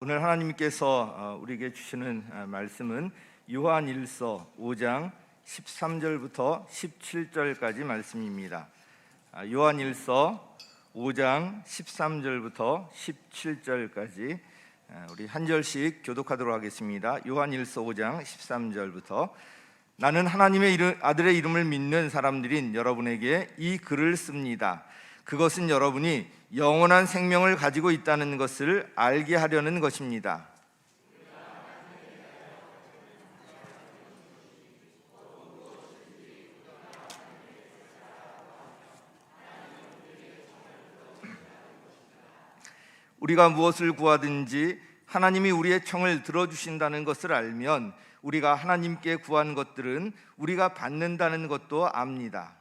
오늘 하나님께서 우리에게 주시는 말씀은 요한일서 5장 13절부터 17절까지 말씀입니다. 요한일서 5장 13절부터 17절까지 우리 한 절씩 교독하도록 하겠습니다. 요한일서 5장 13절부터 나는 하나님의 아들의 이름을 믿는 사람들인 여러분에게 이 글을 씁니다. 그것은 여러분이 영원한 생명을 가지고 있다는 것을 알게 하려는 것입니다. 우리가 무엇을 구하든지 하나님이 우리의 청을 들어주신다는 것을 알면 우리가 하나님께 구한 것들은 우리가 받는다는 것도 압니다.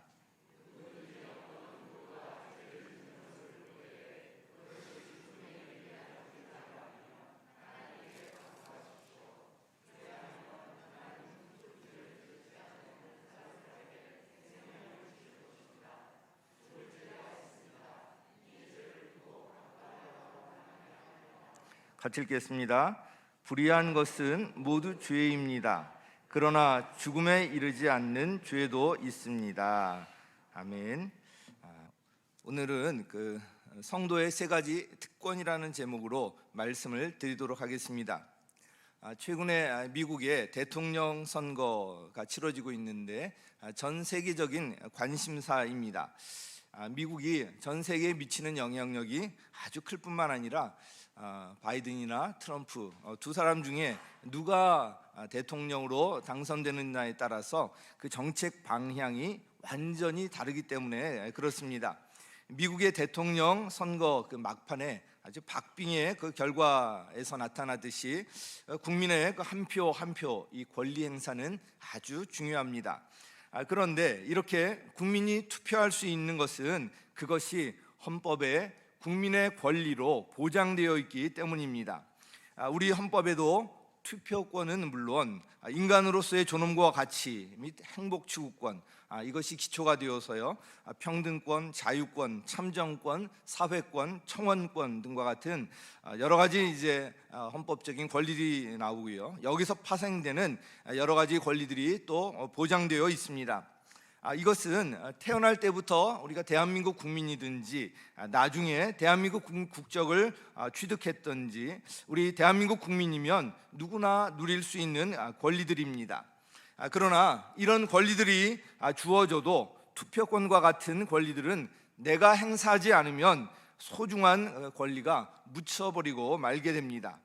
같이 읽겠습니다. 불의한 것은 모두 죄입니다. 그러나 죽음에 이르지 않는 죄도 있습니다. 아멘. 오늘은 성도의 세 가지 특권이라는 제목으로 말씀을 드리도록 하겠습니다. 최근에 미국의 대통령 선거가 치러지고 있는데 전 세계적인 관심사입니다. 미국이 전 세계에 미치는 영향력이 아주 클 뿐만 아니라 바이든이나 트럼프 두 사람 중에 누가 대통령으로 당선되느냐에 따라서 그 정책 방향이 완전히 다르기 때문에 그렇습니다. 미국의 대통령 선거 막판에 아주 박빙의 그 결과에서 나타나듯이 국민의 한 표 한 표 이 권리 행사는 아주 중요합니다. 그런데 이렇게 국민이 투표할 수 있는 것은 그것이 헌법에 국민의 권리로 보장되어 있기 때문입니다. 우리 헌법에도 투표권은 물론 인간으로서의 존엄과 가치 및 행복 추구권 이것이 기초가 되어서요, 평등권, 자유권, 참정권, 사회권, 청원권 등과 같은 여러 가지 이제 헌법적인 권리들이 나오고요, 여기서 파생되는 여러 가지 권리들이 또 보장되어 있습니다. 이것은 태어날 때부터 우리가 대한민국 국민이든지 나중에 대한민국 국적을 취득했든지 우리 대한민국 국민이면 누구나 누릴 수 있는 권리들입니다. 그러나 이런 권리들이 주어져도 투표권과 같은 권리들은 내가 행사하지 않으면 소중한 권리가 묻혀버리고 말게 됩니다.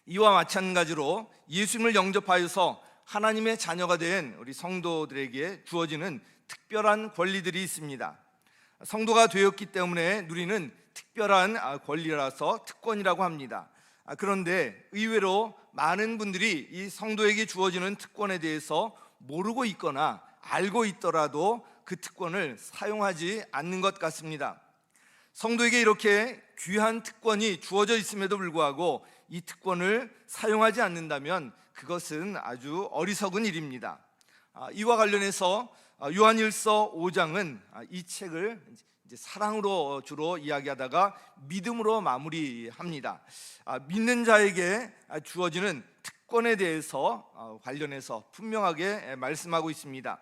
이와 마찬가지로 예수님을 영접하여서 하나님의 자녀가 된 우리 성도들에게 주어지는 특별한 권리들이 있습니다. 성도가 되었기 때문에 누리는 특별한 권리라서 특권이라고 합니다. 그런데 의외로 많은 분들이 이 성도에게 주어지는 특권에 대해서 모르고 있거나 알고 있더라도 그 특권을 사용하지 않는 것 같습니다. 성도에게 이렇게 귀한 특권이 주어져 있음에도 불구하고 이 특권을 사용하지 않는다면 그것은 아주 어리석은 일입니다. 이와 관련해서 요한일서 5장은 이 책을 이제 사랑으로 주로 이야기하다가 믿음으로 마무리합니다. 믿는 자에게 주어지는 특권에 대해서 관련해서 분명하게 말씀하고 있습니다.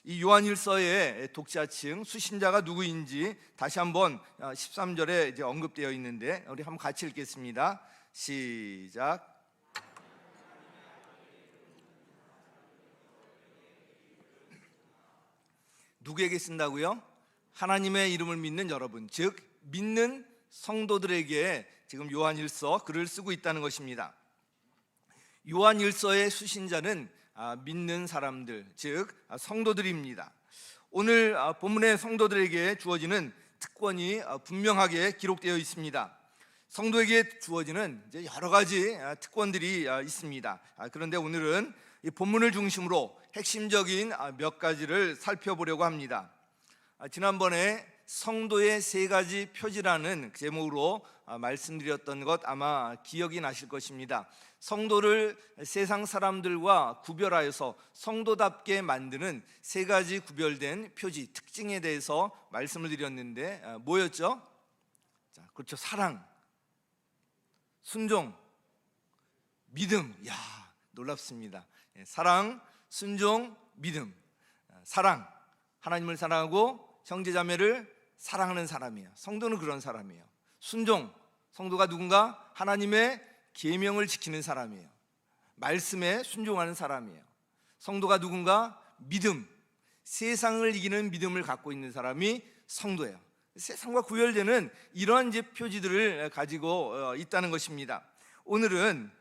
이 요한일서의 독자층 수신자가 누구인지 다시 한번 13절에 이제 언급되어 있는데 우리 한번 같이 읽겠습니다. 시작. 누구에게 쓴다고요? 하나님의 이름을 믿는 여러분, 즉 믿는 성도들에게 지금 요한일서 글을 쓰고 있다는 것입니다. 요한일서의 수신자는 믿는 사람들, 즉 성도들입니다. 오늘 본문의 성도들에게 주어지는 특권이 분명하게 기록되어 있습니다. 성도에게 주어지는 이제 여러 가지 특권들이 있습니다. 그런데 오늘은 이 본문을 중심으로 핵심적인 몇 가지를 살펴보려고 합니다. 지난번에 성도의 세 가지 표지라는 제목으로 말씀드렸던 것 아마 기억이 나실 것입니다. 성도를 세상 사람들과 구별하여서 성도답게 만드는 세 가지 구별된 표지, 특징에 대해서 말씀을 드렸는데 뭐였죠? 그렇죠. 사랑, 순종, 믿음. 야, 놀랍습니다. 사랑, 순종, 믿음. 사랑, 하나님을 사랑하고 형제자매를 사랑하는 사람이에요. 성도는 그런 사람이에요. 순종, 성도가 누군가? 하나님의 계명을 지키는 사람이에요. 말씀에 순종하는 사람이에요. 성도가 누군가? 믿음, 세상을 이기는 믿음을 갖고 있는 사람이 성도예요. 세상과 구별되는 이러한 이제 표지들을 가지고 있다는 것입니다. 오늘은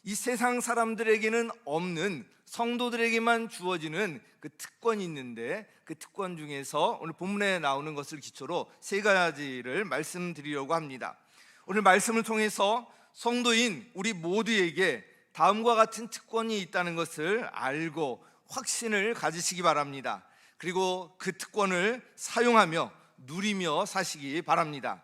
이 세상 사람들에게는 없는 성도들에게만 주어지는 그 특권이 있는데, 그 특권 중에서 오늘 본문에 나오는 것을 기초로 세 가지를 말씀드리려고 합니다. 오늘 말씀을 통해서 성도인 우리 모두에게 다음과 같은 특권이 있다는 것을 알고 확신을 가지시기 바랍니다. 그리고 그 특권을 사용하며 누리며 사시기 바랍니다.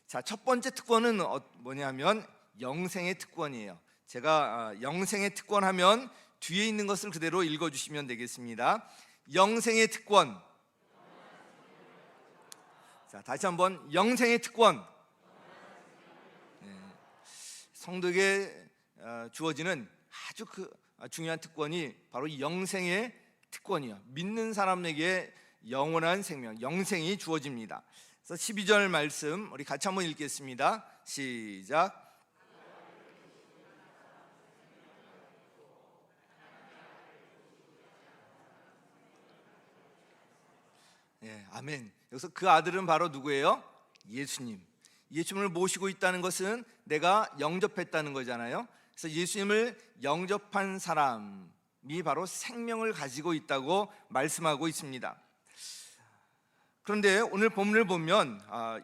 자, 첫 번째 특권은 뭐냐면 영생의 특권이에요. 제가 영생의 특권 하면 뒤에 있는 것을 그대로 읽어주시면 되겠습니다. 영생의 특권. 자, 다시 한번 영생의 특권. 성도에게 주어지는 아주 중요한 특권이 바로 이 영생의 특권이요. 믿는 사람에게 영원한 생명, 영생이 주어집니다. 그래서 12절 말씀 우리 같이 한번 읽겠습니다. 시작. 아멘. 여기서 그 아들은 바로 누구예요? 예수님. 예수님을 모시고 있다는 것은 내가 영접했다는 거잖아요. 그래서 예수님을 영접한 사람이 바로 생명을 가지고 있다고 말씀하고 있습니다. 그런데 오늘 본문을 보면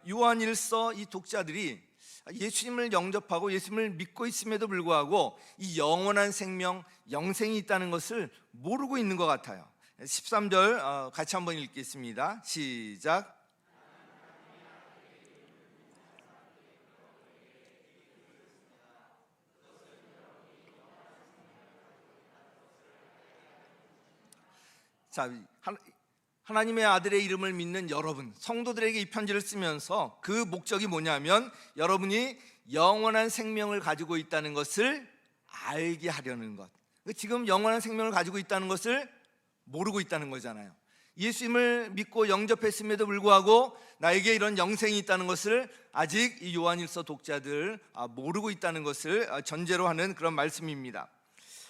요한일서 이 독자들이 예수님을 영접하고 예수님을 믿고 있음에도 불구하고 이 영원한 생명, 영생이 있다는 것을 모르고 있는 것 같아요. 13절 같이 한번 읽겠습니다. 시작. 자, 하나님의 아들의 이름을 믿는 여러분, 성도들에게 이 편지를 쓰면서 그 목적이 뭐냐면 여러분이 영원한 생명을 가지고 있다는 것을 알게 하려는 것. 지금 영원한 생명을 가지고 있다는 것을 모르고 있다는 거잖아요. 예수님을 믿고 영접했음에도 불구하고 나에게 이런 영생이 있다는 것을 아직 이 요한일서 독자들 모르고 있다는 것을 전제로 하는 그런 말씀입니다.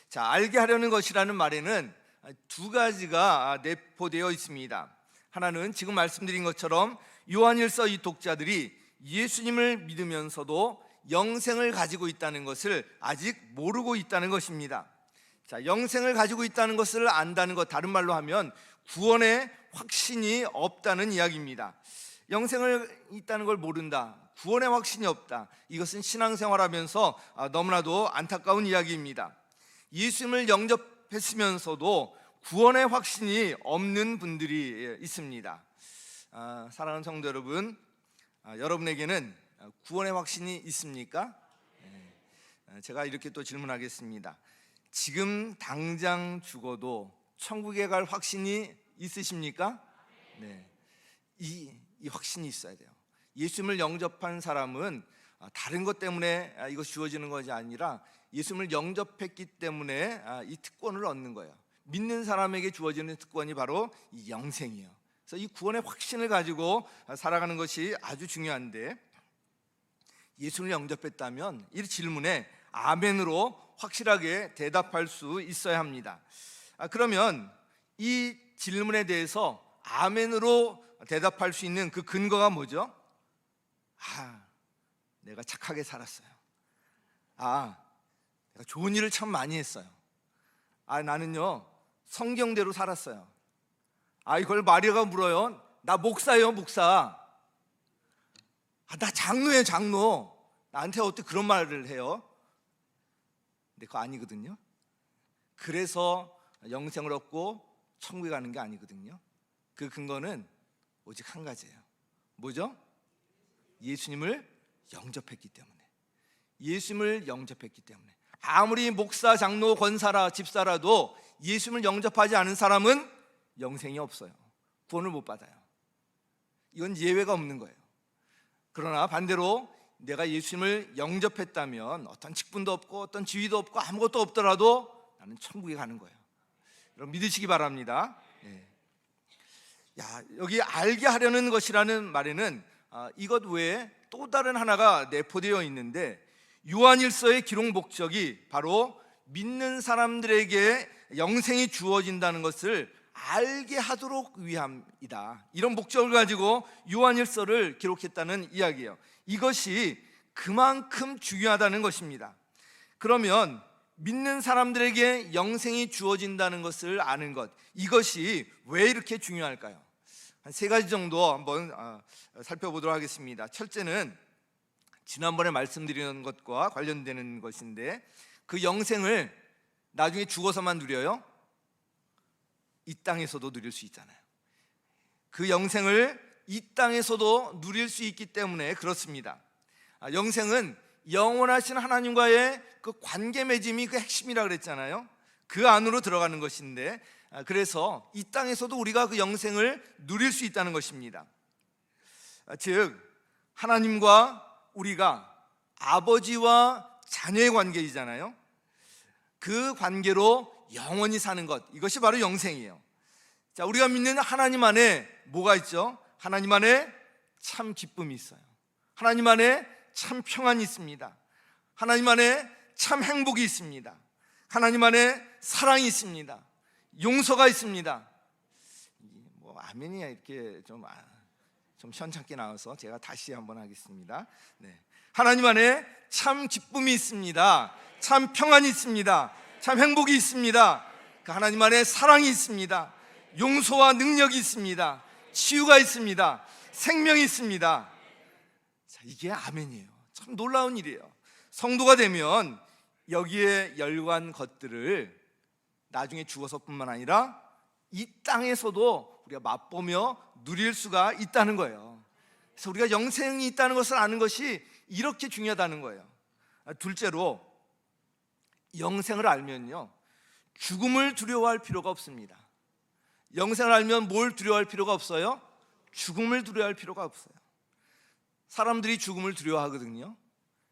자, 알게 하려는 것이라는 말에는 두 가지가 내포되어 있습니다. 하나는 지금 말씀드린 것처럼 요한일서 이 독자들이 예수님을 믿으면서도 영생을 가지고 있다는 것을 아직 모르고 있다는 것입니다. 자, 영생을 가지고 있다는 것을 안다는 것, 다른 말로 하면 구원의 확신이 없다는 이야기입니다. 영생을 있다는 걸 모른다, 구원의 확신이 없다, 이것은 신앙생활하면서 너무나도 안타까운 이야기입니다. 예수님을 영접했으면서도 구원의 확신이 없는 분들이 있습니다. 사랑하는 성도 여러분, 여러분에게는 구원의 확신이 있습니까? 제가 이렇게 또 질문하겠습니다. 지금 당장 죽어도 천국에 갈 확신이 있으십니까? 네, 이 확신이 있어야 돼요. 예수님을 영접한 사람은 다른 것 때문에 이것이 주어지는 것이 아니라 예수님을 영접했기 때문에 이 특권을 얻는 거예요. 믿는 사람에게 주어지는 특권이 바로 이 영생이에요. 그래서 이 구원의 확신을 가지고 살아가는 것이 아주 중요한데, 예수를 영접했다면 이 질문에 아멘으로 확실하게 대답할 수 있어야 합니다. 그러면 이 질문에 대해서 아멘으로 대답할 수 있는 그 근거가 뭐죠? 내가 착하게 살았어요. 내가 좋은 일을 참 많이 했어요. 나는요 성경대로 살았어요. 이걸 마리아가 물어요. 나 목사예요, 목사. 나 장로예요, 장로. 나한테 어떻게 그런 말을 해요? 근데 그거 아니거든요. 그래서 영생을 얻고 천국에 가는 게 아니거든요. 그 근거는 오직 한 가지예요. 뭐죠? 예수님을 영접했기 때문에. 예수님을 영접했기 때문에. 아무리 목사, 장로, 권사라, 집사라도 예수님을 영접하지 않은 사람은 영생이 없어요. 구원을 못 받아요. 이건 예외가 없는 거예요. 그러나 반대로 내가 예수님을 영접했다면 어떤 직분도 없고 어떤 지위도 없고 아무것도 없더라도 나는 천국에 가는 거예요. 여러분 믿으시기 바랍니다. 여기 알게 하려는 것이라는 말에는 이것 외에 또 다른 하나가 내포되어 있는데, 요한일서의 기록 목적이 바로 믿는 사람들에게 영생이 주어진다는 것을 알게 하도록 위함이다. 이런 목적을 가지고 요한일서를 기록했다는 이야기예요. 이것이 그만큼 중요하다는 것입니다. 그러면 믿는 사람들에게 영생이 주어진다는 것을 아는 것, 이것이 왜 이렇게 중요할까요? 한 세 가지 정도 한번 살펴보도록 하겠습니다. 첫째는 지난번에 말씀드린 것과 관련되는 것인데, 그 영생을 나중에 죽어서만 누려요? 이 땅에서도 누릴 수 있잖아요. 그 영생을 이 땅에서도 누릴 수 있기 때문에 그렇습니다. 영생은 영원하신 하나님과의 그 관계 맺음이 그 핵심이라 그랬잖아요. 그 안으로 들어가는 것인데, 그래서 이 땅에서도 우리가 그 영생을 누릴 수 있다는 것입니다. 즉 하나님과 우리가 아버지와 자녀의 관계이잖아요. 그 관계로 영원히 사는 것, 이것이 바로 영생이에요. 자, 우리가 믿는 하나님 안에 뭐가 있죠? 하나님 안에 참 기쁨이 있어요. 하나님 안에 참 평안이 있습니다. 하나님 안에 참 행복이 있습니다. 하나님 안에 사랑이 있습니다. 용서가 있습니다. 뭐 아멘이야 이렇게 좀 시원찮게 나와서 제가 다시 한번 하겠습니다. 하나님 안에 참 기쁨이 있습니다. 참 평안이 있습니다. 참 행복이 있습니다. 그 하나님 안에 사랑이 있습니다. 용서와 능력이 있습니다. 치유가 있습니다. 생명이 있습니다. 자, 이게 아멘이에요. 참 놀라운 일이에요. 성도가 되면 여기에 열관 것들을 나중에 죽어서뿐만 아니라 이 땅에서도 우리가 맛보며 누릴 수가 있다는 거예요. 그래서 우리가 영생이 있다는 것을 아는 것이 이렇게 중요하다는 거예요. 둘째로, 영생을 알면요, 죽음을 두려워할 필요가 없습니다. 영생을 알면 뭘 두려워할 필요가 없어요? 죽음을 두려워할 필요가 없어요. 사람들이 죽음을 두려워하거든요.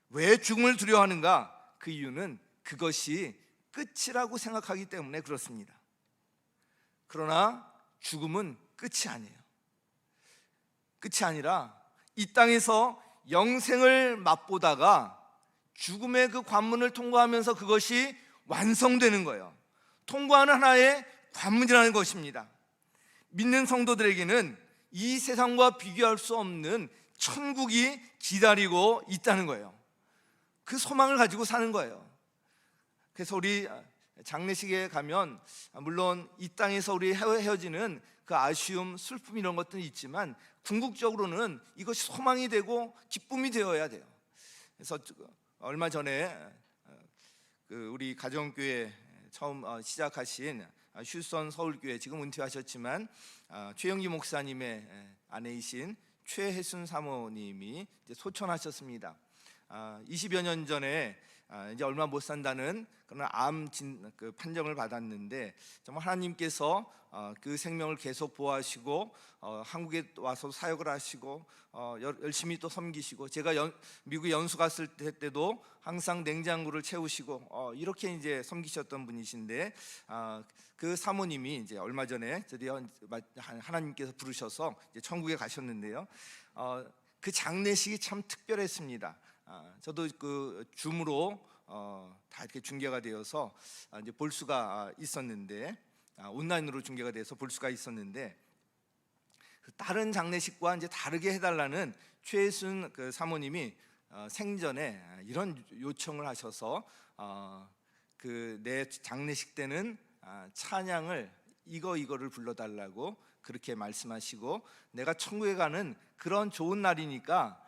왜 죽음을 두려워하는가? 그 이유는 그것이 끝이라고 생각하기 때문에 그렇습니다. 그러나 죽음은 끝이 아니에요. 끝이 아니라 이 땅에서 영생을 맛보다가 죽음의 그 관문을 통과하면서 그것이 완성되는 거예요. 통과하는 하나의 관문이라는 것입니다. 믿는 성도들에게는 이 세상과 비교할 수 없는 천국이 기다리고 있다는 거예요. 그 소망을 가지고 사는 거예요. 그래서 우리 장례식에 가면 물론 이 땅에서 우리 헤어지는 그 아쉬움, 슬픔 이런 것들은 있지만 궁극적으로는 이것이 소망이 되고 기쁨이 되어야 돼요. 그래서 얼마 전에 우리 가정교회 처음 시작하신 휴선 서울교회, 지금 은퇴하셨지만 최영기 목사님의 아내이신 최혜순 사모님이 이제 소천하셨습니다. 20여 년 전에 이제 얼마 못 산다는 그런 그 판정을 받았는데, 정말 하나님께서 그 생명을 계속 보호하시고 한국에 와서 사역을 하시고 열심히 또 섬기시고, 제가 미국에 연수 갔을 때도 항상 냉장고를 채우시고 이렇게 이제 섬기셨던 분이신데, 그 사모님이 이제 얼마 전에 드디어 하나님께서 부르셔서 이제 천국에 가셨는데요. 그 장례식이 참 특별했습니다. 저도 그 줌으로 다 이렇게 중계가 되어서 이제 볼 수가 있었는데, 온라인으로 중계가 돼서 볼 수가 있었는데, 다른 장례식과 이제 다르게 해달라는 최순 그 사모님이 생전에 이런 요청을 하셔서 그 내 장례식 때는 찬양을 이거를 불러달라고 그렇게 말씀하시고, 내가 천국에 가는 그런 좋은 날이니까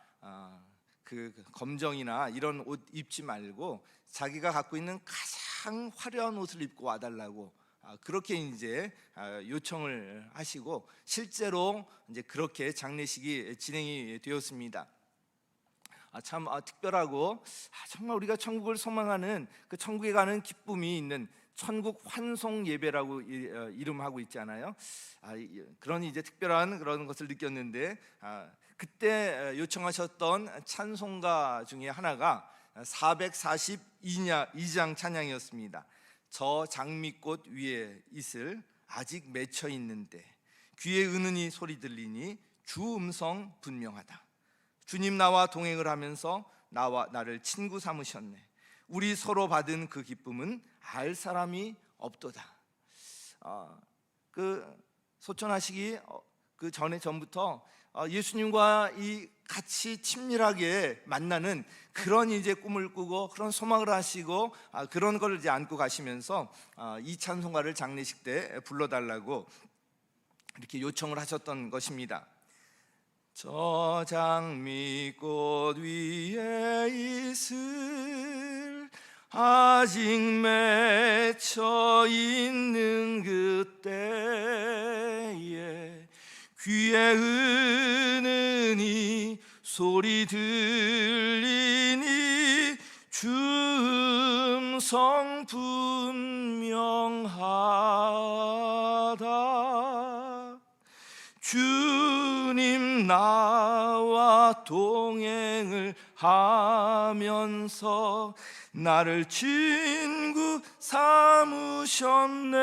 그 검정이나 이런 옷 입지 말고 자기가 갖고 있는 가장 화려한 옷을 입고 와달라고 그렇게 이제 요청을 하시고, 실제로 이제 그렇게 장례식이 진행이 되었습니다. 참 특별하고 정말 우리가 천국을 소망하는 그 천국에 가는 기쁨이 있는 천국 환송 예배라고 이름하고 있잖아요. 그런 이제 특별한 그런 것을 느꼈는데, 그때 요청하셨던 찬송가 중에 하나가 442장 찬양이었습니다. 저 장미꽃 위에 있을 아직 맺혀 있는데 귀에 은은히 소리 들리니 주 음성 분명하다. 주님 나와 동행을 하면서 나를 친구 삼으셨네. 우리 서로 받은 그 기쁨은 알 사람이 없도다. 그 소천하시기 그 전부터 예수님과 이 같이 친밀하게 만나는 그런 이제 꿈을 꾸고 그런 소망을 하시고 그런 걸 이제 안고 가시면서 이 찬송가를 장례식 때 불러달라고 이렇게 요청을 하셨던 것입니다. 저 장미꽃 위에 있을 아직 맺혀 있는 그때에 귀에 은은히 소리 들리니 주 음성 분명하다. 주님 나와 동행을 하면서 나를 친구 삼으셨네.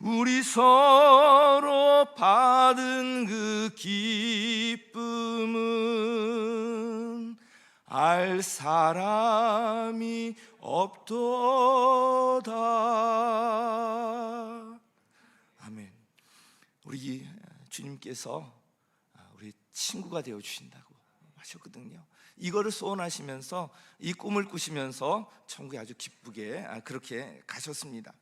우리 서로 받은 그 기쁨은 알 사람이 없도다. 아멘. 우리 주님께서 우리 친구가 되어 주신다고 하셨거든요. 이거를 소원하시면서 이 꿈을 꾸시면서 천국에 아주 기쁘게 그렇게 가셨습니다.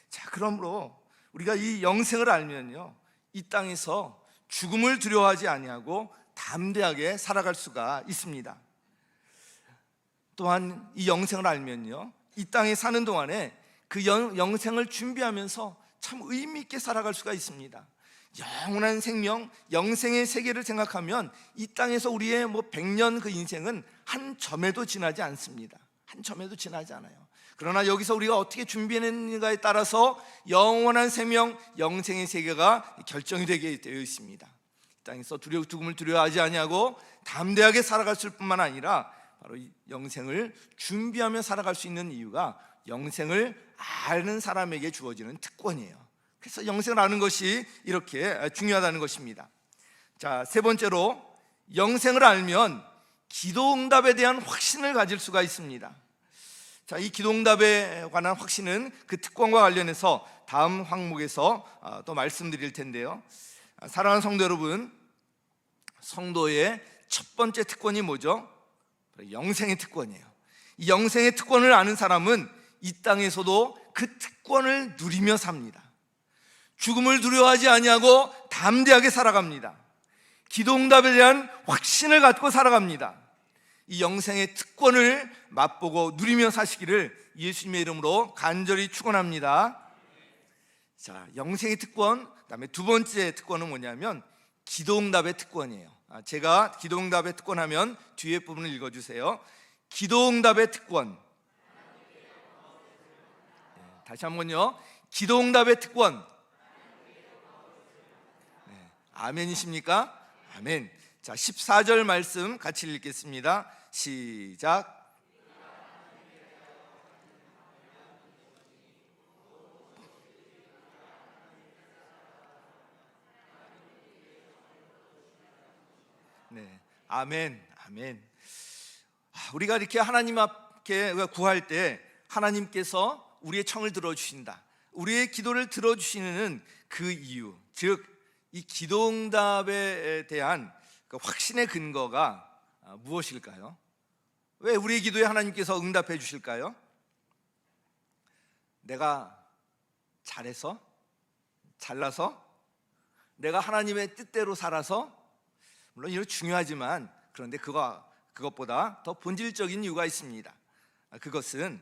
자, 그러므로 우리가 이 영생을 알면요, 이 땅에서 죽음을 두려워하지 아니하고 담대하게 살아갈 수가 있습니다. 또한 이 영생을 알면요, 이 땅에 사는 동안에 그 영생을 준비하면서 참 의미 있게 살아갈 수가 있습니다. 영원한 생명, 영생의 세계를 생각하면 이 땅에서 우리의 100년 그 인생은 한 점에도 지나지 않습니다. 한 점에도 지나지 않아요. 그러나 여기서 우리가 어떻게 준비했는가에 따라서 영원한 생명, 영생의 세계가 결정이 되게 되어 있습니다. 이 땅에서 죽음을 두려워하지 아니하고 담대하게 살아갈 뿐만 아니라 바로 이 영생을 준비하며 살아갈 수 있는 이유가 영생을 아는 사람에게 주어지는 특권이에요. 그래서 영생을 아는 것이 이렇게 중요하다는 것입니다. 자, 세 번째로 영생을 알면 기도응답에 대한 확신을 가질 수가 있습니다. 자, 이 기도응답에 관한 확신은 그 특권과 관련해서 다음 항목에서 또 말씀드릴 텐데요. 사랑하는 성도 여러분, 성도의 첫 번째 특권이 뭐죠? 영생의 특권이에요. 이 영생의 특권을 아는 사람은 이 땅에서도 그 특권을 누리며 삽니다. 죽음을 두려워하지 아니하고 담대하게 살아갑니다. 기도응답에 대한 확신을 갖고 살아갑니다. 이 영생의 특권을 맛보고 누리며 사시기를 예수님의 이름으로 간절히 축원합니다. 자, 영생의 특권, 그다음에 두 번째 특권은 뭐냐면 기도응답의 특권이에요. 제가 기도응답의 특권 하면 뒤에 부분을 읽어주세요. 기도응답의 특권. 다시 한번요. 기도응답의 특권. 아멘이십니까? 아멘. 자, 14절 말씀 같이 읽겠습니다. 시작. 네, 아멘, 아멘. 우리가 이렇게 하나님 앞에 구할 때 하나님께서 우리의 청을 들어주신다. 우리의 기도를 들어주시는 그 이유, 즉 이 기도응답에 대한 그 확신의 근거가 무엇일까요? 왜 우리의 기도에 하나님께서 응답해 주실까요? 내가 잘해서? 잘나서? 내가 하나님의 뜻대로 살아서? 물론 이거 중요하지만 그런데 그것보다 더 본질적인 이유가 있습니다. 그것은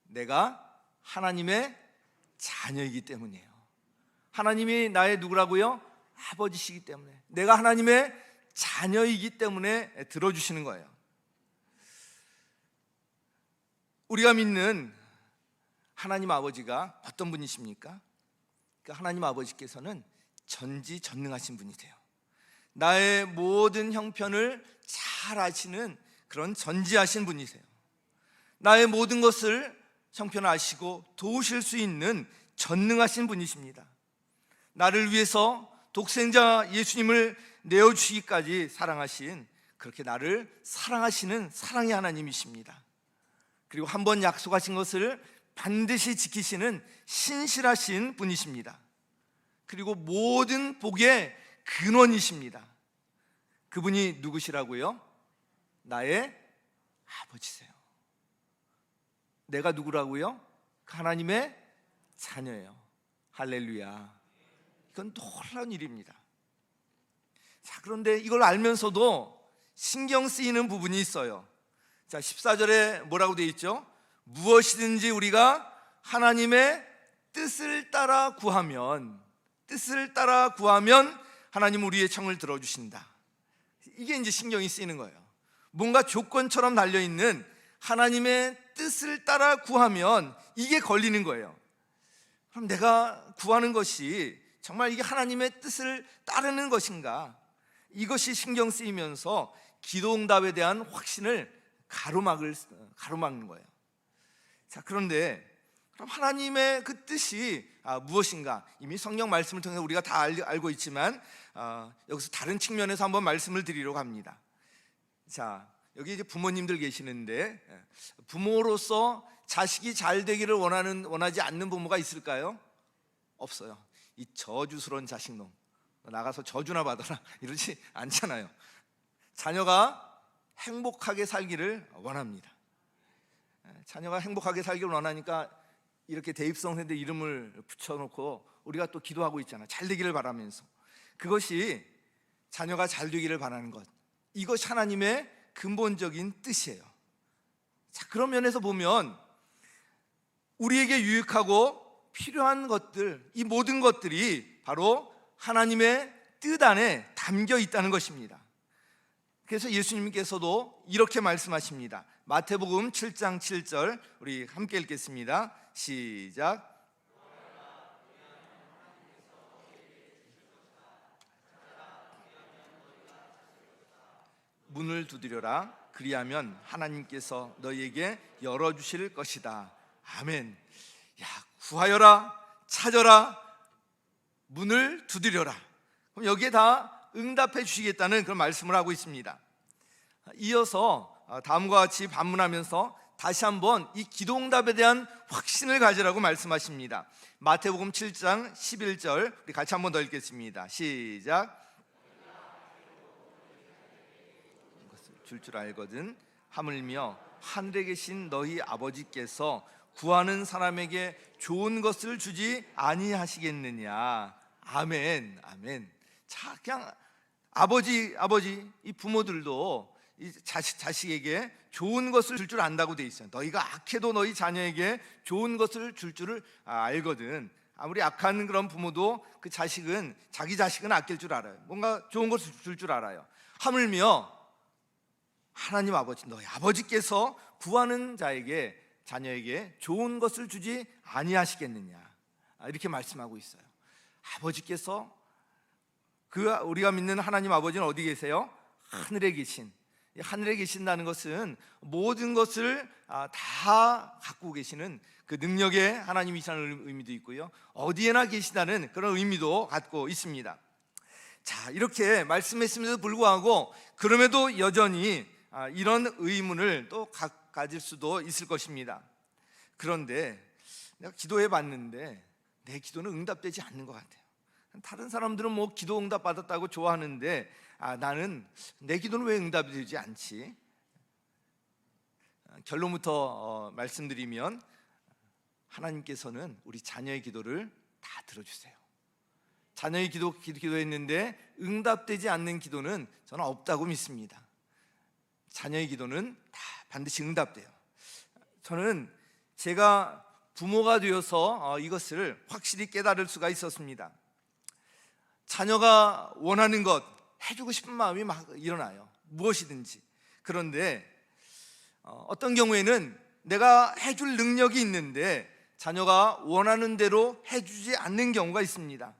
내가 하나님의 자녀이기 때문이에요. 하나님이 나의 누구라고요? 아버지시기 때문에, 내가 하나님의 자녀이기 때문에 들어주시는 거예요. 우리가 믿는 하나님 아버지가 어떤 분이십니까? 하나님 아버지께서는 전지전능하신 분이세요. 나의 모든 형편을 잘 아시는 그런 전지하신 분이세요. 나의 모든 것을 형편하시고 도우실 수 있는 전능하신 분이십니다. 나를 위해서 독생자 예수님을 내어주시기까지 사랑하신, 그렇게 나를 사랑하시는 사랑의 하나님이십니다. 그리고 한번 약속하신 것을 반드시 지키시는 신실하신 분이십니다. 그리고 모든 복의 근원이십니다. 그분이 누구시라고요? 나의 아버지세요. 내가 누구라고요? 하나님의 자녀예요. 할렐루야. 이건 놀라운 일입니다. 자, 그런데 이걸 알면서도 신경 쓰이는 부분이 있어요. 자, 14절에 뭐라고 되어 있죠? 무엇이든지 우리가 하나님의 뜻을 따라 구하면 하나님 우리의 청을 들어주신다. 이게 이제 신경이 쓰이는 거예요. 뭔가 조건처럼 달려있는 하나님의 뜻을 따라 구하면 이게 걸리는 거예요. 그럼 내가 구하는 것이 정말 이게 하나님의 뜻을 따르는 것인가? 이것이 신경 쓰이면서 기도응답에 대한 확신을 가로막는 거예요. 자, 그런데 그럼 하나님의 그 뜻이 무엇인가? 이미 성경 말씀을 통해서 우리가 다 알고 있지만 여기서 다른 측면에서 한번 말씀을 드리려고 합니다. 자, 여기 이제 부모님들 계시는데 부모로서 자식이 잘 되기를 원하지 않는 부모가 있을까요? 없어요. 이 저주스러운 자식놈, 나가서 저주나 받아라, 이러지 않잖아요. 자녀가 행복하게 살기를 원합니다. 자녀가 행복하게 살기를 원하니까 이렇게 대입성세대 이름을 붙여놓고 우리가 또 기도하고 있잖아요. 잘 되기를 바라면서. 그것이 자녀가 잘 되기를 바라는 것, 이것이 하나님의 근본적인 뜻이에요. 자, 그런 면에서 보면 우리에게 유익하고 필요한 것들, 이 모든 것들이 바로 하나님의 뜻 안에 담겨 있다는 것입니다. 그래서 예수님께서도 이렇게 말씀하십니다. 마태복음 7장 7절, 우리 함께 읽겠습니다. 시작. 문을 두드려라. 그리하면 하나님께서 너희에게 열어주실 것이다. 아멘. 야, 구하여라, 찾아라, 문을 두드려라. 그럼 여기에 다 응답해 주시겠다는 그런 말씀을 하고 있습니다. 이어서 다음과 같이 반문하면서 다시 한번 이 기도응답에 대한 확신을 가지라고 말씀하십니다. 마태복음 7장 11절, 우리 같이 한번 더 읽겠습니다. 시작. 줄 알거든 하물며 하늘에 계신 너희 아버지께서 구하는 사람에게 좋은 것을 주지 아니하시겠느냐. 아멘, 아멘. 자, 그냥 아버지, 이 부모들도 이 자식에게 좋은 것을 줄 안다고 돼 있어요. 너희가 악해도 너희 자녀에게 좋은 것을 줄 줄을 알거든. 아무리 악한 그런 부모도 그 자식은, 자기 자식은 아낄 줄 알아요. 뭔가 좋은 것을 줄 줄 알아요. 하물며 하나님 아버지, 너희 아버지께서 구하는 자녀에게 좋은 것을 주지 아니하시겠느냐, 이렇게 말씀하고 있어요. 아버지께서, 우리가 믿는 하나님 아버지는 어디 계세요? 하늘에 계신. 하늘에 계신다는 것은 모든 것을 다 갖고 계시는 그 능력의 하나님이시라는 의미도 있고요, 어디에나 계시다는 그런 의미도 갖고 있습니다. 자, 이렇게 말씀했음에도 불구하고 그럼에도 여전히 이런 의문을 또 가질 수도 있을 것입니다. 그런데 내가 기도해 봤는데 내 기도는 응답되지 않는 것 같아요. 다른 사람들은 뭐 기도 응답 받았다고 좋아하는데 나는 내 기도는 왜 응답이 되지 않지? 결론부터 말씀드리면 하나님께서는 우리 자녀의 기도를 다 들어주세요. 자녀의 기도했는데 응답되지 않는 기도는 저는 없다고 믿습니다. 자녀의 기도는 다 반드시 응답돼요. 저는 제가 부모가 되어서 이것을 확실히 깨달을 수가 있었습니다. 자녀가 원하는 것 해주고 싶은 마음이 막 일어나요. 무엇이든지. 그런데 어떤 경우에는 내가 해줄 능력이 있는데 자녀가 원하는 대로 해주지 않는 경우가 있습니다.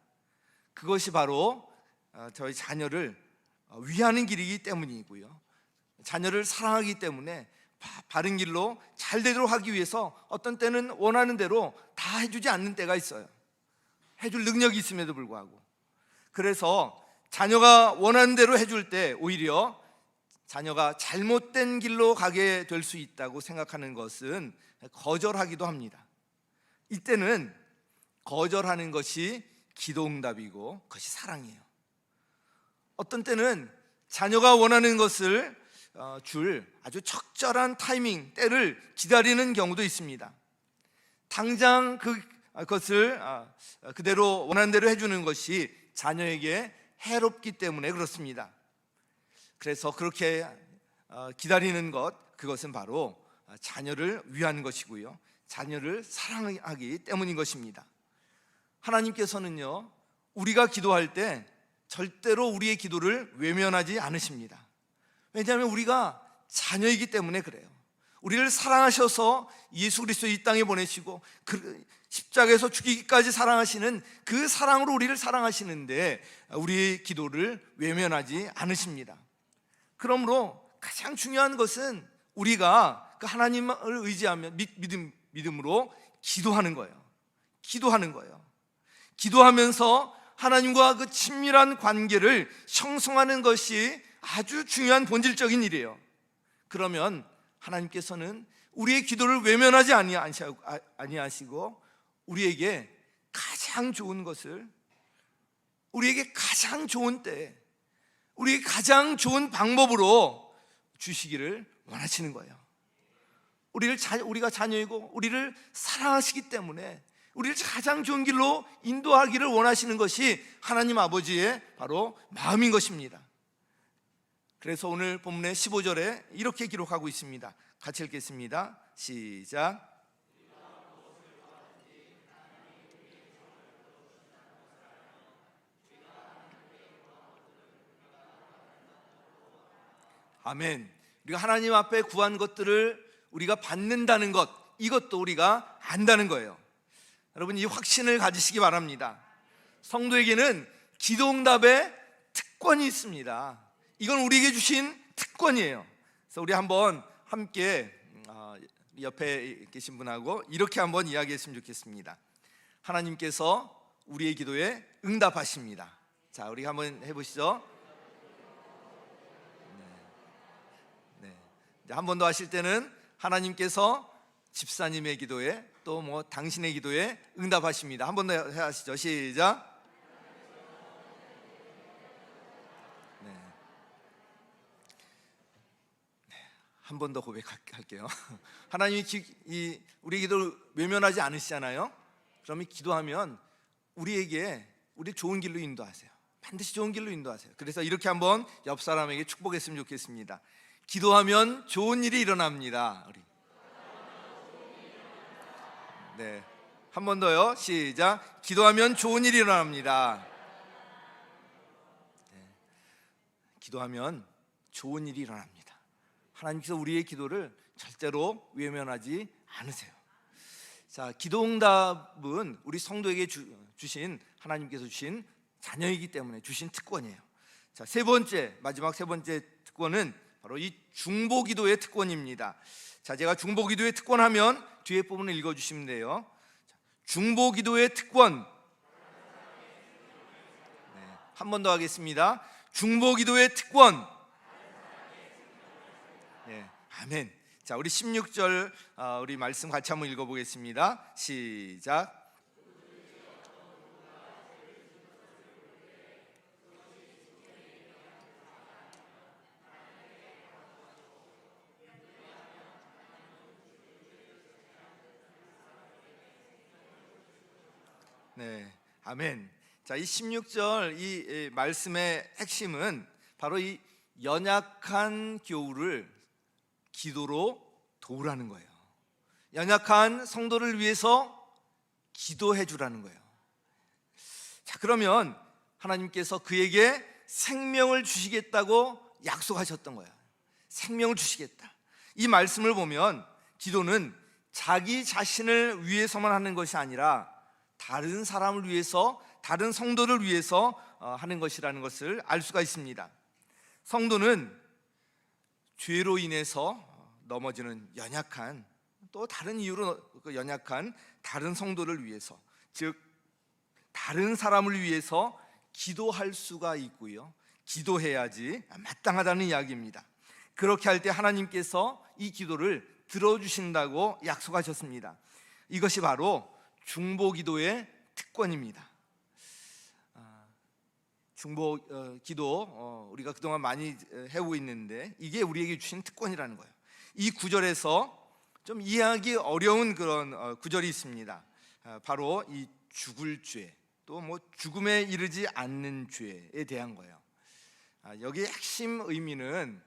그것이 바로 저희 자녀를 위하는 길이기 때문이고요, 자녀를 사랑하기 때문에 바른 길로 잘 되도록 하기 위해서 어떤 때는 원하는 대로 다 해주지 않는 때가 있어요. 해줄 능력이 있음에도 불구하고. 그래서 자녀가 원하는 대로 해줄 때 오히려 자녀가 잘못된 길로 가게 될 수 있다고 생각하는 것은 거절하기도 합니다. 이때는 거절하는 것이 기도응답이고 그것이 사랑이에요. 어떤 때는 자녀가 원하는 것을 줄 아주 적절한 타이밍, 때를 기다리는 경우도 있습니다. 당장 그것을 그대로 원하는 대로 해주는 것이 자녀에게 해롭기 때문에 그렇습니다. 그래서 그렇게 기다리는 그것은 바로 자녀를 위한 것이고요, 자녀를 사랑하기 때문인 것입니다. 하나님께서는요, 우리가 기도할 때 절대로 우리의 기도를 외면하지 않으십니다. 왜냐하면 우리가 자녀이기 때문에 그래요. 우리를 사랑하셔서 예수 그리스도 이 땅에 보내시고 십자가에서 죽이기까지 사랑하시는 그 사랑으로 우리를 사랑하시는데 우리의 기도를 외면하지 않으십니다. 그러므로 가장 중요한 것은 우리가 그 하나님을 의지하며 믿음으로 기도하는 거예요. 기도하면서 하나님과 그 친밀한 관계를 형성하는 것이 아주 중요한 본질적인 일이에요. 그러면 하나님께서는 우리의 기도를 외면하지 아니하시고 우리에게 가장 좋은 것을, 우리에게 가장 좋은 때에, 우리에게 가장 좋은 방법으로 주시기를 원하시는 거예요. 우리가 자녀이고 우리를 사랑하시기 때문에 우리를 가장 좋은 길로 인도하기를 원하시는 것이 하나님 아버지의 바로 마음인 것입니다. 그래서 오늘 본문의 15절에 이렇게 기록하고 있습니다. 같이 읽겠습니다. 시작. 아멘. 우리가 하나님 앞에 구한 것들을 우리가 받는다는 것, 이것도 우리가 안다는 거예요. 여러분, 이 확신을 가지시기 바랍니다. 성도에게는 기도응답의 특권이 있습니다. 이건 우리에게 주신 특권이에요. 그래서 우리 한번 함께 옆에 계신 분하고 이렇게 한번 이야기했으면 좋겠습니다. 하나님께서 우리의 기도에 응답하십니다. 자, 우리 한번 해보시죠. 한 번 더 하실 때는 하나님께서 집사님의 기도에 또 당신의 기도에 응답하십니다. 한 번 더 하시죠. 시작. 한 번 더 고백할게요. 하나님이 우리 기도를 외면하지 않으시잖아요. 그러면 기도하면 우리 좋은 길로 인도하세요. 반드시 좋은 길로 인도하세요. 그래서 이렇게 한번 옆 사람에게 축복했으면 좋겠습니다. 기도하면 좋은 일이 일어납니다. 네, 한 번 더요. 시작. 기도하면 좋은 일이 일어납니다. 네. 기도하면 좋은 일이 일어납니다. 하나님께서 우리의 기도를 절대로 외면하지 않으세요. 자, 기도응답은 우리 성도에게 하나님께서 주신 자녀이기 때문에 주신 특권이에요. 자, 마지막 세 번째 특권은 바로 이 중보기도의 특권입니다. 자, 제가 중보기도의 특권하면 뒤에 부분을 읽어주시면 돼요. 중보기도의 특권. 네, 한 번 더 하겠습니다. 중보기도의 특권. 네, 아멘. 자, 우리 16절 우리 말씀 같이 한번 읽어보겠습니다. 시작. 네, 아멘. 자, 이 16절 이 말씀의 핵심은 바로 이 연약한 교우를 기도로 도우라는 거예요. 연약한 성도를 위해서 기도해 주라는 거예요. 자, 그러면 하나님께서 그에게 생명을 주시겠다고 약속하셨던 거예요. 생명을 주시겠다. 이 말씀을 보면 기도는 자기 자신을 위해서만 하는 것이 아니라 다른 사람을 위해서, 다른 성도를 위해서 하는 것이라는 것을 알 수가 있습니다. 성도는 죄로 인해서 넘어지는 연약한, 또 다른 이유로 연약한 다른 성도를 위해서, 즉 다른 사람을 위해서 기도할 수가 있고요, 기도해야지 마땅하다는 이야기입니다. 그렇게 할 때 하나님께서 이 기도를 들어주신다고 약속하셨습니다. 이것이 바로 중보기도의 특권입니다. 중보기도 우리가 그동안 많이 해오고 있는데 이게 우리에게 주신 특권이라는 거예요. 이 구절에서 좀 이해하기 어려운 그런 구절이 있습니다. 바로 이 죽을 죄, 또 뭐 죽음에 이르지 않는 죄에 대한 거예요. 여기의 핵심 의미는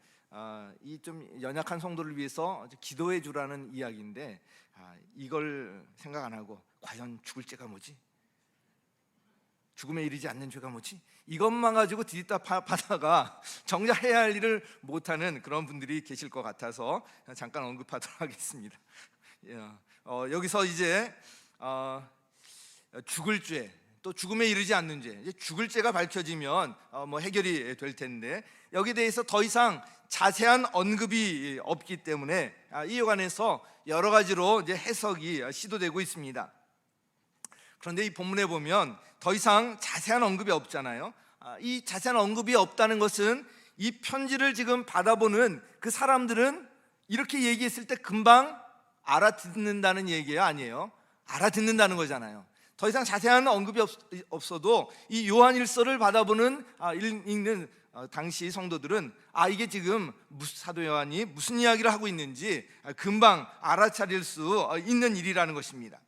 이 좀 연약한 성도를 위해서 기도해 주라는 이야기인데, 이걸 생각 안 하고 과연 죽을 죄가 뭐지? 죽음에 이르지 않는 죄가 뭐지? 이것만 가지고 뒤집다파다가 정작 해야 할 일을 못하는 그런 분들이 계실 것 같아서 잠깐 언급하도록 하겠습니다. 여기서 이제 죽을 죄, 또 죽음에 이르지 않는 죄, 이제 죽을 죄가 밝혀지면 뭐 해결이 될 텐데, 여기에 대해서 더 이상 자세한 언급이 없기 때문에 이에 관해서 여러 가지로 이제 해석이 시도되고 있습니다. 그런데 이 본문에 보면 더 이상 자세한 언급이 없잖아요. 이 자세한 언급이 없다는 것은 이 편지를 지금 받아보는 그 사람들은 이렇게 얘기했을 때 금방 알아듣는다는 얘기가 아니에요. 알아듣는다는 거잖아요. 더 이상 자세한 언급이 없어도 이 요한일서를 받아보는 읽는 당시 성도들은 이게 지금 사도 요한이 무슨 이야기를 하고 있는지 금방 알아차릴 수 있는 일이라는 것입니다.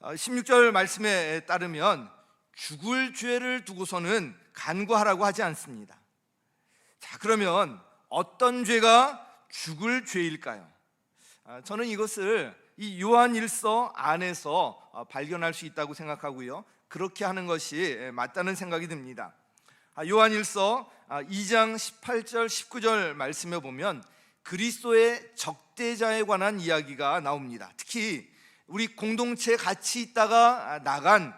16절 말씀에 따르면 죽을 죄를 두고서는 간구하라고 하지 않습니다. 자, 그러면 어떤 죄가 죽을 죄일까요? 저는 이것을 이 요한일서 안에서 발견할 수 있다고 생각하고요, 그렇게 하는 것이 맞다는 생각이 듭니다. 요한일서 2장 18절 19절 말씀에 보면 그리스도의 적대자에 관한 이야기가 나옵니다. 특히 우리 공동체에 같이 있다가 나간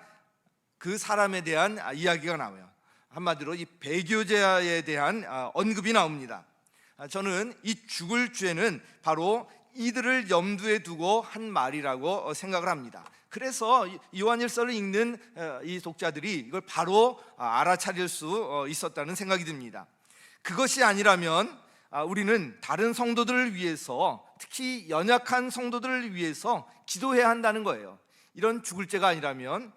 그 사람에 대한 이야기가 나와요. 한마디로 이 배교자에 대한 언급이 나옵니다. 저는 이 죽을 죄는 바로 이들을 염두에 두고 한 말이라고 생각을 합니다. 그래서 요한일서를 읽는 이 독자들이 이걸 바로 알아차릴 수 있었다는 생각이 듭니다. 그것이 아니라면 우리는 다른 성도들을 위해서, 특히 연약한 성도들을 위해서 기도해야 한다는 거예요. 이런 죽을 죄가 아니라면,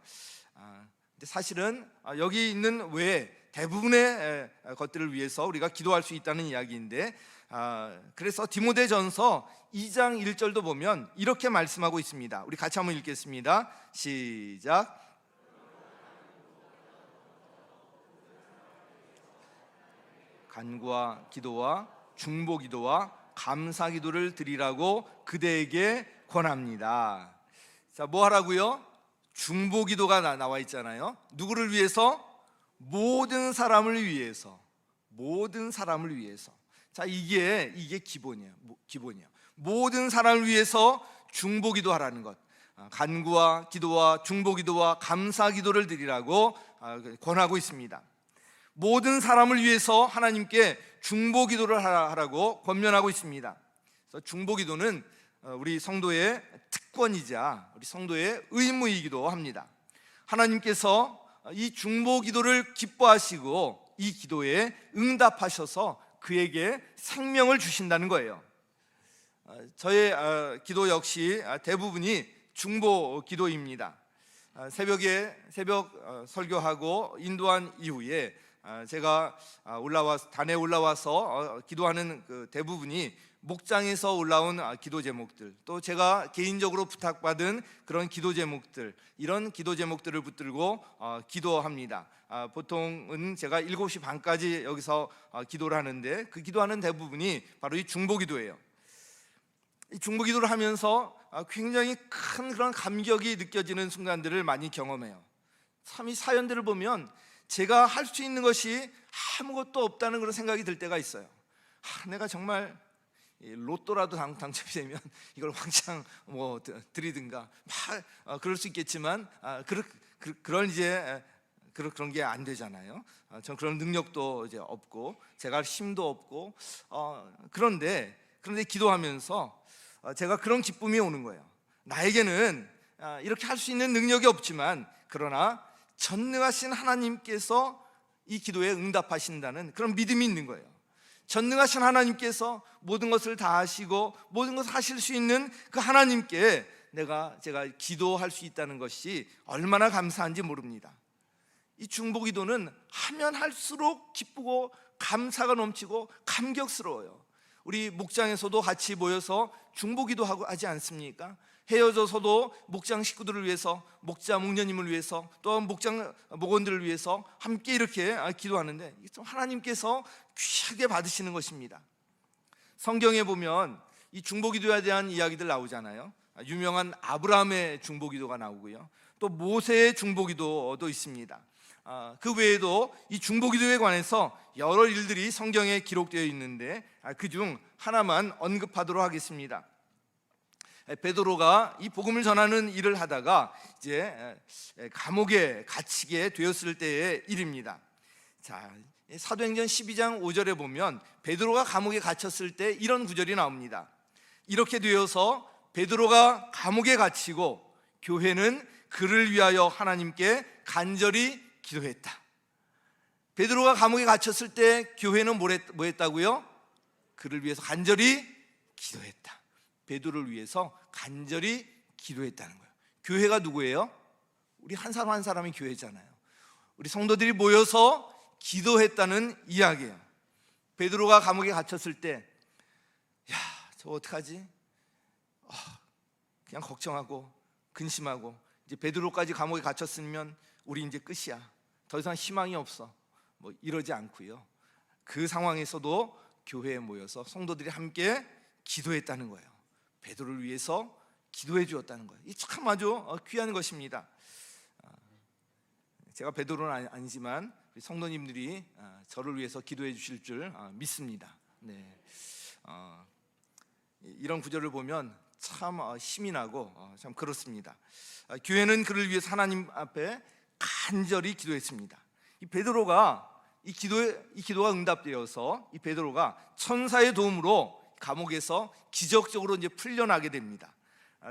사실은 여기 있는 외에 대부분의 것들을 위해서 우리가 기도할 수 있다는 이야기인데, 그래서 디모데전서 2장 1절도 보면 이렇게 말씀하고 있습니다. 우리 같이 한번 읽겠습니다. 시작. 간구와 기도와 중보 기도와 감사 기도를 드리라고 그대에게 권합니다. 자, 뭐 하라고요? 중보 기도가 나와 있잖아요. 누구를 위해서? 모든 사람을 위해서. 모든 사람을 위해서. 자, 이게 기본이에요. 모든 사람을 위해서 중보 기도하라는 것, 간구와 기도와 중보 기도와 감사 기도를 드리라고 권하고 있습니다. 모든 사람을 위해서 하나님께 중보 기도를 하라고 권면하고 있습니다. 그래서 중보 기도는 우리 성도의 특권이자 우리 성도의 의무이기도 합니다. 하나님께서 이 중보 기도를 기뻐하시고 이 기도에 응답하셔서 그에게 생명을 주신다는 거예요. 저의 기도 역시 대부분이 중보 기도입니다. 새벽 설교하고 인도한 이후에 제가 단에 올라와서 기도하는 그 대부분이 목장에서 올라온 기도 제목들, 또 제가 개인적으로 부탁받은 그런 기도 제목들, 이런 기도 제목들을 붙들고 기도합니다. 보통은 제가 7시 반까지 여기서 기도를 하는데, 그 기도하는 대부분이 바로 이 중보 기도예요. 이 중보 기도를 하면서 굉장히 큰 그런 감격이 느껴지는 순간들을 많이 경험해요. 참 이 사연들을 보면 제가 할 수 있는 것이 아무것도 없다는 그런 생각이 들 때가 있어요. 내가 정말 로또라도 당첨이 되면 이걸 왕창 뭐 드리든가 그럴 수 있겠지만 그런 이제 그런 게 안 되잖아요. 전 그런 능력도 이제 없고 제가 힘도 없고 그런데 기도하면서 제가 그런 기쁨이 오는 거예요. 나에게는 이렇게 할 수 있는 능력이 없지만 그러나 전능하신 하나님께서 이 기도에 응답하신다는 그런 믿음이 있는 거예요. 전능하신 하나님께서 모든 것을 다 하시고 모든 것을 하실 수 있는 그 하나님께 제가 기도할 수 있다는 것이 얼마나 감사한지 모릅니다. 이 중보기도는 하면 할수록 기쁘고 감사가 넘치고 감격스러워요. 우리 목장에서도 같이 모여서 중보기도 하지 않습니까? 헤어져서도 목장 식구들을 위해서, 목자 목녀님을 위해서, 또 목장 목원들을 위해서 함께 이렇게 기도하는데 하나님께서 귀하게 받으시는 것입니다. 성경에 보면 이 중보기도에 대한 이야기들 나오잖아요. 유명한 아브라함의 중보기도가 나오고요, 또 모세의 중보기도도 있습니다. 그 외에도 이 중보기도에 관해서 여러 일들이 성경에 기록되어 있는데 그중 하나만 언급하도록 하겠습니다. 베드로가 이 복음을 전하는 일을 하다가 이제 감옥에 갇히게 되었을 때의 일입니다. 자, 사도행전 12장 5절에 보면 베드로가 감옥에 갇혔을 때 이런 구절이 나옵니다. 이렇게 되어서 베드로가 감옥에 갇히고 교회는 그를 위하여 하나님께 간절히 기도했다. 베드로가 감옥에 갇혔을 때 교회는 뭐 했다고요? 그를 위해서 간절히 기도했다. 베드로를 위해서 간절히 기도했다는 거예요. 교회가 누구예요? 우리 한 사람 한 사람이 교회잖아요. 우리 성도들이 모여서 기도했다는 이야기예요. 베드로가 감옥에 갇혔을 때 저 어떡하지? 그냥 걱정하고 근심하고 이제 베드로까지 감옥에 갇혔으면 우리 이제 끝이야, 더 이상 희망이 없어, 뭐 이러지 않고요, 그 상황에서도 교회에 모여서 성도들이 함께 기도했다는 거예요. 베드로를 위해서 기도해 주었다는 거예요. 이 참 아주 귀한 것입니다. 제가 베드로는 아니지만 우리 성도님들이 저를 위해서 기도해 주실 줄 믿습니다. 네. 이런 구절을 보면 참 힘이 나고 참 그렇습니다. 교회는 그를 위해서 하나님 앞에 간절히 기도했습니다. 이 베드로가 이 기도가 응답되어서 이 베드로가 천사의 도움으로 감옥에서 기적적으로 이제 풀려나게 됩니다.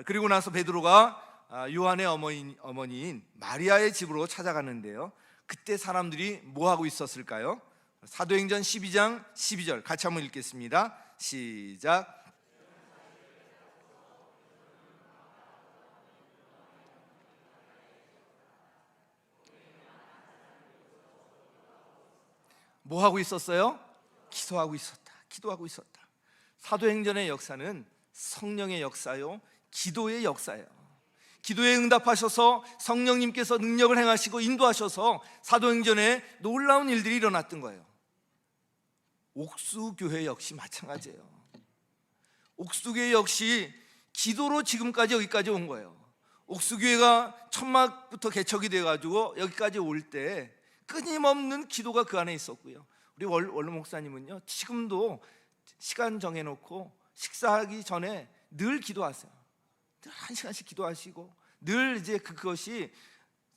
그리고 나서 베드로가 요한의 어머니인 마리아의 집으로 찾아가는데요, 그때 사람들이 뭐 하고 있었을까요? 사도행전 12장 12절 같이 한번 읽겠습니다. 시작. 뭐 하고 있었어요? 기도하고 있었다. 사도행전의 역사는 성령의 역사요, 기도의 역사예요. 기도에 응답하셔서 성령님께서 능력을 행하시고 인도하셔서 사도행전에 놀라운 일들이 일어났던 거예요. 옥수교회 역시 마찬가지예요. 옥수교회 역시 기도로 지금까지 여기까지 온 거예요. 옥수교회가 천막부터 개척이 돼가지고 여기까지 올 때 끊임없는 기도가 그 안에 있었고요, 우리 원로 목사님은요 지금도 시간 정해놓고 식사하기 전에 늘 기도하세요. 늘 1시간씩 기도하시고 늘 이제 그것이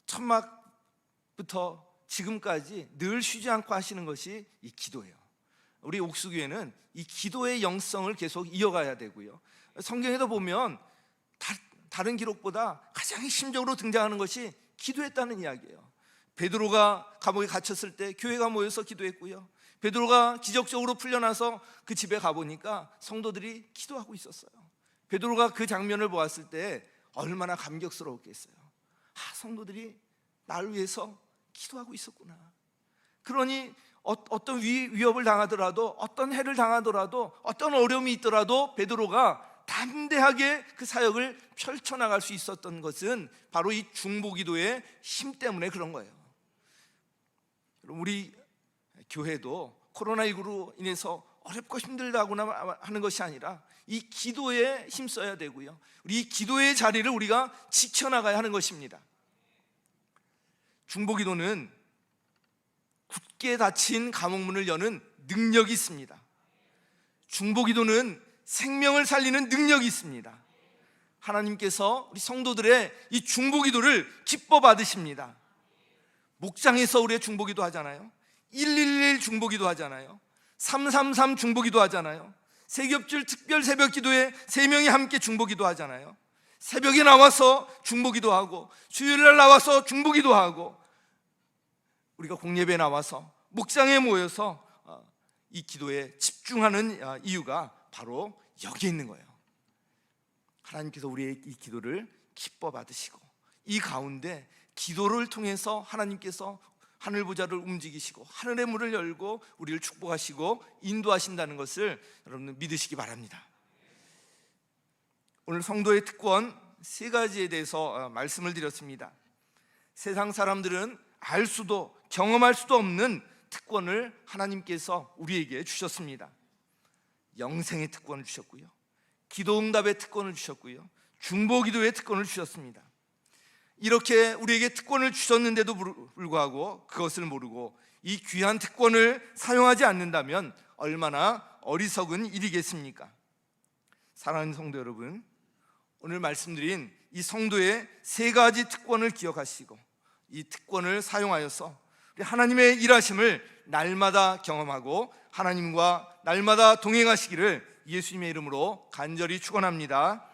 천막부터 지금까지 늘 쉬지 않고 하시는 것이 이 기도예요. 우리 옥수교회는 이 기도의 영성을 계속 이어가야 되고요, 성경에도 보면 다른 기록보다 가장 핵심적으로 등장하는 것이 기도했다는 이야기예요. 베드로가 감옥에 갇혔을 때 교회가 모여서 기도했고요, 베드로가 기적적으로 풀려나서 그 집에 가보니까 성도들이 기도하고 있었어요. 베드로가 그 장면을 보았을 때 얼마나 감격스러웠겠어요. 성도들이 나를 위해서 기도하고 있었구나. 그러니 어떤 위협을 당하더라도, 어떤 해를 당하더라도, 어떤 어려움이 있더라도 베드로가 담대하게 그 사역을 펼쳐나갈 수 있었던 것은 바로 이 중보기도의 힘 때문에 그런 거예요. 우리 교회도 코로나19로 인해서 어렵고 힘들다거나 하는 것이 아니라 이 기도에 힘써야 되고요, 우리 이 기도의 자리를 우리가 지켜나가야 하는 것입니다. 중보기도는 굳게 닫힌 감옥문을 여는 능력이 있습니다. 중보기도는 생명을 살리는 능력이 있습니다. 하나님께서 우리 성도들의 이 중보기도를 기뻐 받으십니다. 목장에서 우리의 중보기도 하잖아요. 111 중보기도 하잖아요. 333 중보기도 하잖아요. 세겹줄 특별 새벽기도에 3명이 함께 중보기도 하잖아요. 새벽에 나와서 중보기도 하고, 수요일날 나와서 중보기도 하고, 우리가 공예배에 나와서 목장에 모여서 이 기도에 집중하는 이유가 바로 여기에 있는 거예요. 하나님께서 우리의 이 기도를 기뻐 받으시고, 이 가운데 기도를 통해서 하나님께서 하늘 보좌를 움직이시고 하늘의 문을 열고 우리를 축복하시고 인도하신다는 것을 여러분 믿으시기 바랍니다. 오늘 성도의 특권 3가지에 대해서 말씀을 드렸습니다. 세상 사람들은 알 수도 경험할 수도 없는 특권을 하나님께서 우리에게 주셨습니다. 영생의 특권을 주셨고요, 기도응답의 특권을 주셨고요, 중보기도의 특권을 주셨습니다. 이렇게 우리에게 특권을 주셨는데도 불구하고 그것을 모르고 이 귀한 특권을 사용하지 않는다면 얼마나 어리석은 일이겠습니까? 사랑하는 성도 여러분, 오늘 말씀드린 이 성도의 3가지 특권을 기억하시고 이 특권을 사용하여서 우리 하나님의 일하심을 날마다 경험하고 하나님과 날마다 동행하시기를 예수님의 이름으로 간절히 축원합니다.